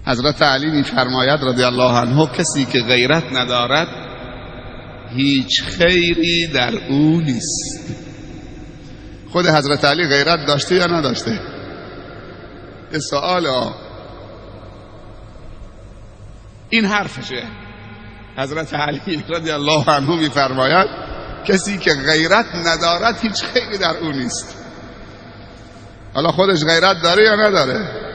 حضرت علی می‌فرماید رضی الله عنه کسی که غیرت ندارد هیچ خیری در او نیست. خود حضرت علی غیرت داشته یا نداشته؟ یه سؤال. این حرفشه. حضرت علی رضی الله عنه می‌فرماید کسی که غیرت ندارد هیچ خیری در او نیست. حالا خودش غیرت داره یا نداره؟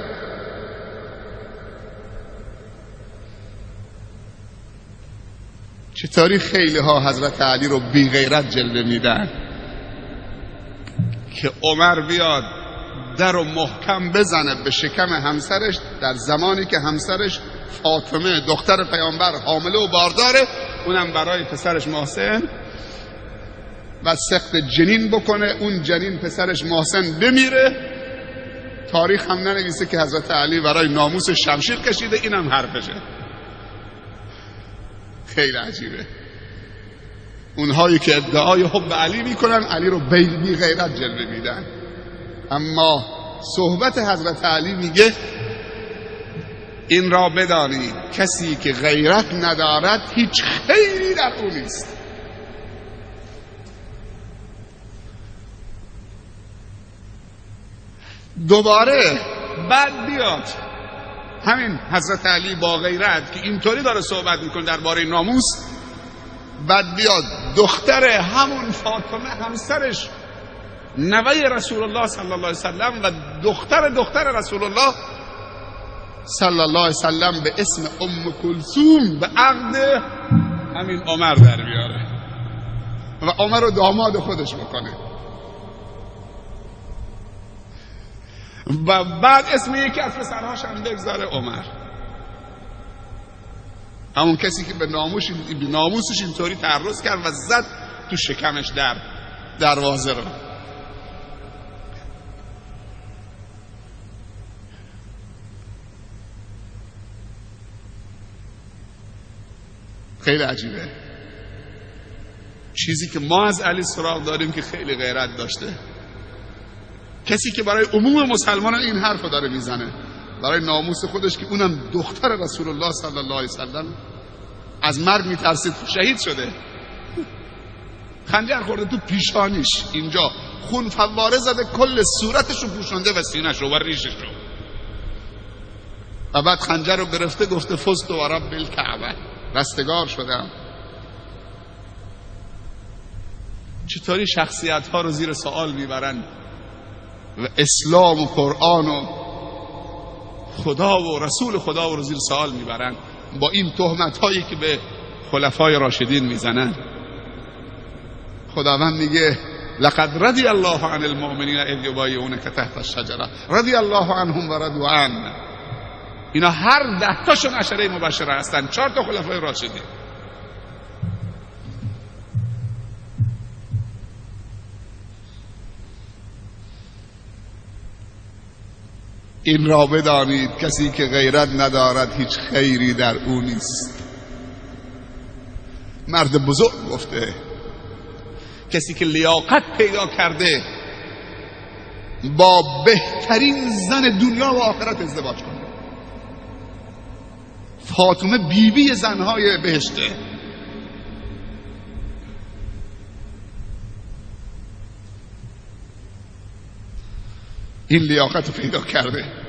چطوری خیلی ها حضرت علی رو بی غیرت جلوه میدن که عمر بیاد در رو محکم بزنه به شکم همسرش در زمانی که همسرش فاطمه دختر پیامبر حامله و بارداره، اونم برای پسرش محسن و سقط جنین بکنه، اون جنین پسرش محسن بمیره. تاریخ هم ننویسه که حضرت علی برای ناموس شمشیر کشیده. اینم حرفشه. خیلی عجیبه. اونهایی که ادعای حب علی میکنن علی رو بی غیرت جلوه میدن، اما صحبت حضرت علی میگه این را بدانید کسی که غیرت ندارد هیچ خیری در او نیست. دوباره بعد بیاد همین حضرت علی با غیرت که اینطوری داره صحبت میکنه درباره ناموس، بعد بیاد دختر همون فاطمه همسرش نوه رسول الله صلی الله علیه وسلم و دختر رسول الله صلی الله علیه وسلم به اسم ام کلثوم به عقد همین عمر در بیاره و عمر رو داماد خودش بکنه و بعد اسم یکی از پسرهاش هم بگذاره عمر. همون کسی که به ناموسش اینطوری تعرض کرد و زد تو شکمش در دروازه رو. خیلی عجیبه. چیزی که ما از علی سراغ داریم که خیلی غیرت داشته، کسی که برای عموم مسلمانان این حرفو داره میزنه، برای ناموس خودش که اونم دختر رسول الله صلی الله علیه وسلم از مرگ میترسید، شهید شده، خنجر خورده تو پیشانیش، اینجا خون فواره زده، کل صورتشو پوشونده و سینه‌شو و ریششو، و بعد خنجر رو گرفته گفته فزت و رب الکعبه، رستگار شدم. چطوری شخصیت ها رو زیر سوال میبرن و اسلام و قرآن و خدا و رسول خدا رو زیر سوال میبرن با این تهمت هایی که به خلفای راشدین میزنن. خداوند میگه لقد رضی الله عن المؤمنین اذ یبایعونک تحت الشجره رضی الله عنهم و رضوا عنه. اینا هر 10 تاشون عشره مبشره هستن، 4 تا خلفای راشدین. این را بدانید کسی که غیرت ندارد هیچ خیری در او نیست. مرد بزرگ گفته کسی که لیاقت پیدا کرده با بهترین زن دنیا و آخرت ازدواج کنه. فاطمه بیبی زنهای بهشته. این لیاقت پیدا کرده.